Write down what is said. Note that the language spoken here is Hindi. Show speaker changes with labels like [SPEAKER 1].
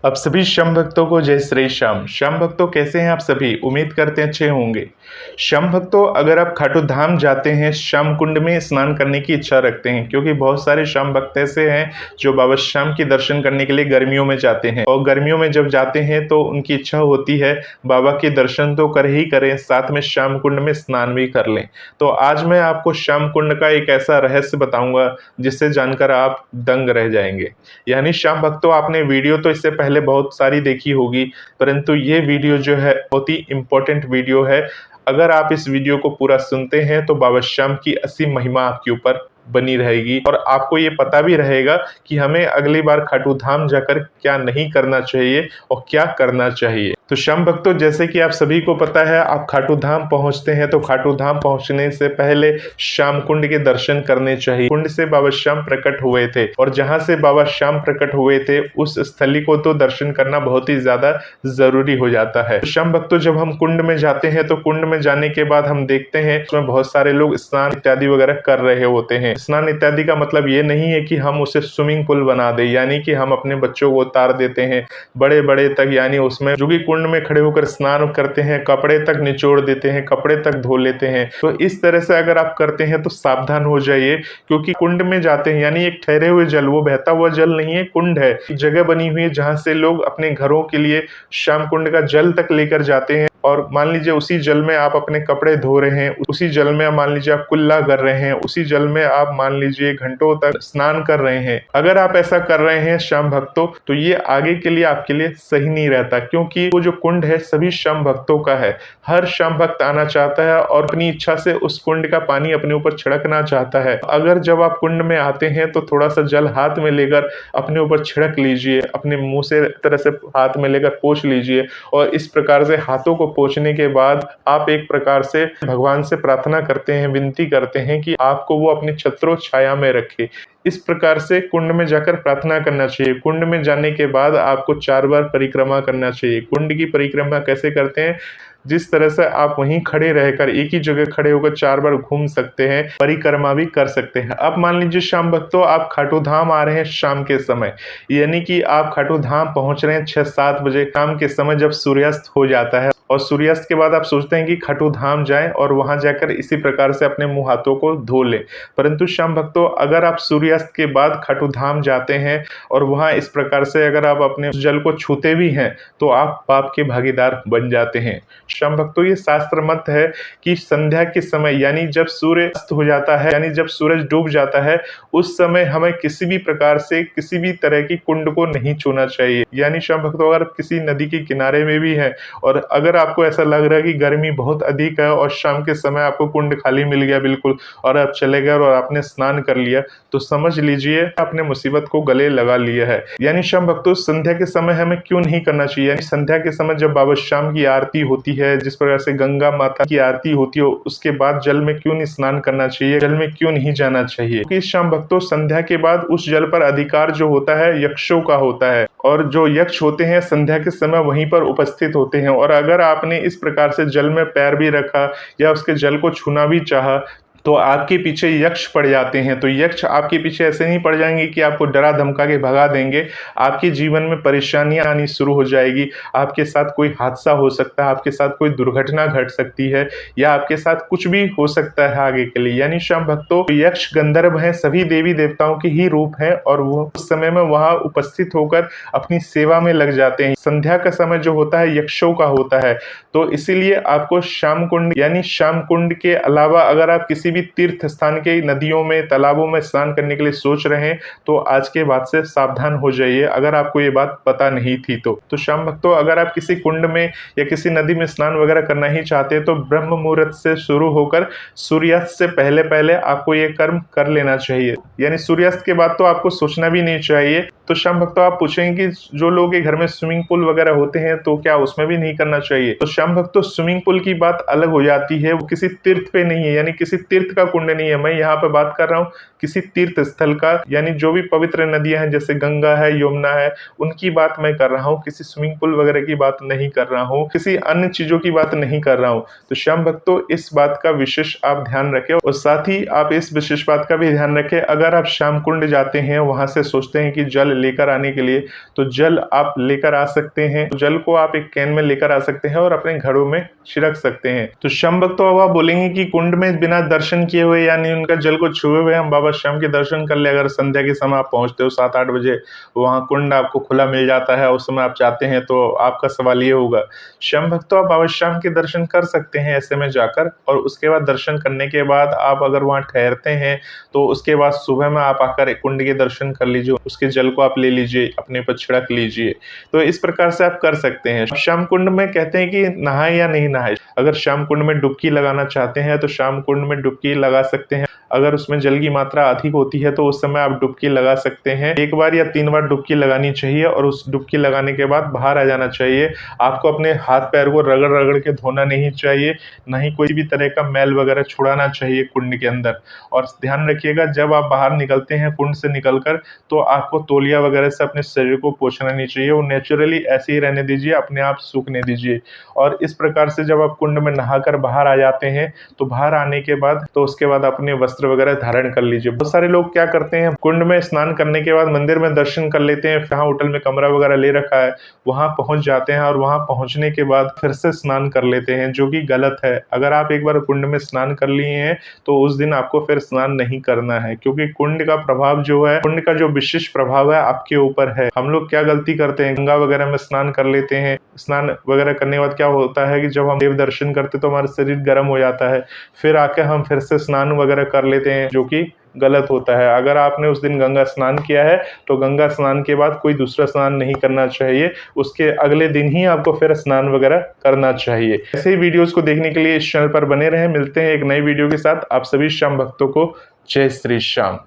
[SPEAKER 1] अब सभी श्याम भक्तों को जय श्री श्याम। श्याम भक्तों कैसे हैं आप सभी? उम्मीद करते हैं अच्छे होंगे। श्याम भक्तों अगर आप खाटू धाम जाते हैं, श्याम कुंड में स्नान करने की इच्छा रखते हैं, क्योंकि बहुत सारे श्याम भक्त ऐसे हैं जो बाबा श्याम के दर्शन करने के लिए गर्मियों में जाते हैं, और गर्मियों में जब जाते हैं तो उनकी इच्छा होती है बाबा के दर्शन तो कर ही करें, साथ में श्याम कुंड में स्नान भी कर लें। तो आज मैं आपको श्याम कुंड का एक ऐसा रहस्य बताऊंगा जिससे जानकर आप दंग रह जाएंगे। यानी श्याम भक्तों, आपने वीडियो तो इससे पहले बहुत सारी देखी होगी, परंतु ये वीडियो जो है बहुत ही इंपॉर्टेंट वीडियो है। अगर आप इस वीडियो को पूरा सुनते हैं तो बाबा श्याम की असीम महिमा आपके ऊपर बनी रहेगी, और आपको ये पता भी रहेगा कि हमें अगली बार खाटू धाम जाकर क्या नहीं करना चाहिए और क्या करना चाहिए। तो श्याम भक्तों, जैसे कि आप सभी को पता है, आप खाटू धाम पहुंचते हैं तो खाटू धाम पहुंचने से पहले श्याम कुंड के दर्शन करने चाहिए। कुंड से बाबा श्याम प्रकट हुए थे, और जहां से बाबा श्याम प्रकट हुए थे उस स्थली को तो दर्शन करना बहुत ही ज्यादा जरूरी हो जाता है। तो श्याम भक्तों, जब हम कुंड में जाते हैं तो कुंड में जाने के बाद हम देखते हैं उसमें बहुत सारे लोग स्नान इत्यादि वगैरह कर रहे होते हैं। स्नान इत्यादि का मतलब ये नहीं है कि हम उसे स्विमिंग पूल बना दे, यानी कि हम अपने बच्चों को उतार देते हैं बड़े बड़े तक, यानी उसमें जो कि कुंड में खड़े होकर स्नान करते हैं, कपड़े तक निचोड़ देते हैं, कपड़े तक धो लेते हैं। तो इस तरह से अगर आप करते हैं तो सावधान हो जाइए, क्योंकि कुंड में जाते हैं यानी एक ठहरे हुए जल, वो बहता हुआ जल नहीं है, कुंड है, जगह बनी हुई है जहां से लोग अपने घरों के लिए श्याम कुंड का जल तक लेकर जाते हैं। और मान लीजिए उसी जल में आप अपने कपड़े धो रहे हैं, उसी जल में मान लीजिए आप कुल्ला कर रहे हैं, उसी जल में आप मान लीजिए घंटों तक स्नान कर रहे हैं। अगर आप ऐसा कर रहे हैं श्याम भक्तों, तो ये आगे के लिए आपके लिए सही नहीं रहता, क्योंकि वो जो कुंड है सभी श्याम भक्तों का है। हर श्याम भक्त आना चाहता है और अपनी इच्छा से उस कुंड का पानी अपने ऊपर छिड़कना चाहता है। अगर जब आप कुंड में आते हैं तो थोड़ा सा जल हाथ में लेकर अपने ऊपर छिड़क लीजिए, अपने मुंह से तरह से हाथ में लेकर पोंछ लीजिए, और इस प्रकार से हाथों को पोंछने के बाद आप एक प्रकार से भगवान से प्रार्थना करते हैं, विनती करते हैं कि आपको वो अपनी छत्रो छाया में रखे। इस प्रकार से कुंड में जाकर प्रार्थना करना चाहिए। कुंड में जाने के बाद आपको 4 बार परिक्रमा करना चाहिए। कुंड की परिक्रमा कैसे करते हैं? जिस तरह से आप वहीं खड़े रहकर एक ही जगह खड़े होकर 4 बार घूम सकते हैं, परिक्रमा भी कर सकते हैं। अब मान लीजिए श्याम भक्तों, आप खाटू धाम आ रहे हैं शाम के समय, यानी कि आप खाटू धाम पहुंच रहे हैं 6-7 बजे शाम के समय, जब सूर्यास्त हो जाता है, और सूर्यास्त के बाद आप सोचते हैं कि खाटू धाम जाएं और वहां जाकर इसी प्रकार से अपने मुंह हाथों को धो लें। परंतु श्याम भक्तों, अगर आप सूर्यास्त के बाद खाटू धाम जाते हैं और वहां इस प्रकार से अगर आप अपने जल को छूते भी हैं तो आप पाप के भागीदार बन जाते हैं। श्याम भक्तों, ये शास्त्र मत है कि संध्या के समय, यानी जब सूर्य अस्त हो जाता है, यानी जब सूरज डूब जाता है, उस समय हमें किसी भी प्रकार से किसी भी तरह की कुंड को नहीं छूना चाहिए। यानी श्याम भक्तों, अगर किसी नदी के किनारे में भी है और अगर आपको ऐसा लग रहा है कि गर्मी बहुत अधिक है और शाम के समय आपको कुंड खाली मिल गया बिल्कुल, और आप चले गए और आपने स्नान कर लिया, तो समझ लीजिए आपने मुसीबत को गले लगा लिया है। यानी श्याम भक्तों, संध्या के समय हमें क्यों नहीं करना चाहिए? यानी संध्या के समय जब बाबा श्याम की आरती होती है, जिस प्रकार से गंगा माता की आरती होती है, उसके बाद जल में क्यों नहीं स्नान करना चाहिए, जल में क्यों नहीं जाना चाहिए? क्योंकि श्याम भक्तों, संध्या के बाद उस जल पर अधिकार जो होता है यक्षों का होता है, और जो यक्ष होते हैं संध्या के समय वहीं पर उपस्थित होते हैं। और अगर आपने इस प्रकार से जल में पैर भी रखा या उसके जल को छूना भी चाहा तो आपके पीछे यक्ष पड़ जाते हैं। तो यक्ष आपके पीछे ऐसे नहीं पड़ जाएंगे कि आपको डरा धमका के भगा देंगे, आपके जीवन में परेशानियां आनी शुरू हो जाएगी, आपके साथ कोई हादसा हो सकता है, आपके साथ कोई दुर्घटना घट सकती है, या आपके साथ कुछ भी हो सकता है आगे के लिए। यानी श्याम भक्तों, यक्ष गंधर्व हैं, सभी देवी देवताओं के ही रूप हैं, और वो उस समय में वहां उपस्थित होकर अपनी सेवा में लग जाते हैं। संध्या का समय जो होता है यक्षों का होता है, तो इसीलिए आपको श्याम कुंड, यानी श्याम कुंड के अलावा अगर आप किसी भी तीर्थ स्थान के नदियों में, तालाबों में स्नान करने के लिए सोच रहे हैं तो आज के बाद से सावधान हो जाइए, अगर आपको ये बात पता नहीं थी तो श्याम भक्तों, अगर आप किसी कुंड में या किसी नदी में स्नान वगैरह करना ही चाहते हैं तो ब्रह्म मुहूर्त से शुरू होकर सूर्यास्त से पहले पहले आपको ये कर्म कर लेना चाहिए। यानी सूर्यास्त के बाद तो आपको सोचना भी नहीं चाहिए। तो श्याम भक्तों, आप पूछेंगे कि जो लोग के घर में स्विमिंग पूल वगैरह होते हैं तो क्या उसमें भी नहीं करना चाहिए? तो श्याम भक्तों, स्विमिंग पूल की बात अलग हो जाती है, वो किसी तीर्थ पे नहीं है, यानी किसी तीर्थ तीर्थ का कुंड नहीं है, मैं यहाँ पे बात कर रहा हूँ किसी तीर्थ स्थल का, यानी जो भी पवित्र नदियां हैं जैसे गंगा है, यमुना है, उनकी बात मैं कर रहा हूँ। किसी स्विमिंग पूल वगैरह की बात नहीं कर रहा हूँ, किसी अन्य चीजों की बात नहीं कर रहा हूँ। तो श्याम भक्तों, इस बात का विशेष आप ध्यान रखें और साथ ही आप इस विशेष बात का भी ध्यान रखें, अगर आप श्याम कुंड जाते हैं, वहां से सोचते हैं कि जल लेकर आने के लिए, तो जल आप लेकर आ सकते हैं। तो जल को आप एक कैन में लेकर आ सकते हैं और अपने घरों में छिड़क सकते हैं। तो श्याम भक्तों, अब आप बोलेंगे कि कुंड में बिना दर्शन किए हुए, यानी उनका जल को छुए हुए हम बाबा श्याम के दर्शन कर ले। अगर संध्या के समय आप पहुंचते हो 7-8 बजे, वहां कुंड आपको खुला मिल जाता है, उस समय आप चाहते हैं, तो आपका सवाल ये होगा, श्याम भक्तों आप बाबा श्याम के दर्शन कर सकते हैं ऐसे में जाकर, और उसके बाद दर्शन करने के बाद आप अगर वहां ठहरते हैं तो उसके बाद सुबह में आप आकर कुंड के दर्शन कर लीजिए, उसके जल को आप ले लीजिए, अपने पर छिड़क लीजिए। तो इस प्रकार से आप कर सकते हैं। श्याम कुंड में कहते हैं कि नहाए या नहीं नहाए, अगर श्याम कुंड में डुबकी लगाना चाहते हैं तो श्याम कुंड में डुबकी लगा सकते हैं। अगर उसमें जल की मात्रा अधिक होती है तो उस समय आप डुबकी लगा सकते हैं। 1 बार या 3 बार डुबकी लगानी चाहिए और उस डुबकी लगाने के बाद बाहर आ जाना चाहिए। आपको अपने हाथ पैर को रगड़ रगड़ के धोना नहीं चाहिए, ना ही कोई भी तरह का मैल वगैरह छुड़ाना चाहिए कुंड के अंदर। और ध्यान रखिएगा, जब आप बाहर निकलते हैं कुंड से निकलकर, तो आपको तौलिया वगैरह से अपने शरीर को पोंछना नहीं चाहिए, वो नेचुरली ऐसे ही रहने दीजिए, अपने आप सूखने दीजिए। और इस प्रकार से जब आप कुंड में नहाकर बाहर आ जाते हैं, तो बाहर आने के बाद तो उसके बाद अपने वस्त्र वगैरह धारण कर लीजिए। बहुत सारे लोग क्या करते हैं, कुंड में स्नान करने के बाद मंदिर में दर्शन कर लेते हैं, जहाँ होटल में कमरा वगैरह ले रखा है वहां पहुंच जाते हैं और वहां पहुंचने के बाद फिर से स्नान कर लेते हैं, जो कि गलत है। अगर आप एक बार कुंड में स्नान कर लिए हैं तो उस दिन आपको फिर स्नान नहीं करना है, क्योंकि कुंड का प्रभाव जो है, कुंड का जो विशेष प्रभाव है आपके ऊपर है। हम लोग क्या गलती करते हैं, गंगा वगैरह में स्नान कर लेते हैं। स्नान वगैरह करने के बाद क्या होता है कि जब हम देव दर्शन करते तो हमारा शरीर गर्म हो जाता है, फिर आके हम फिर से स्नान वगैरह कर लेते हैं, जो कि गलत होता है। अगर आपने उस दिन गंगा स्नान किया है तो गंगा स्नान के बाद कोई दूसरा स्नान नहीं करना चाहिए, उसके अगले दिन ही आपको फिर स्नान वगैरह करना चाहिए। ऐसे ही वीडियोस को देखने के लिए इस चैनल पर बने रहें। मिलते हैं एक नई वीडियो के साथ। आप सभी श्याम भक्तों को जय श्री श्याम।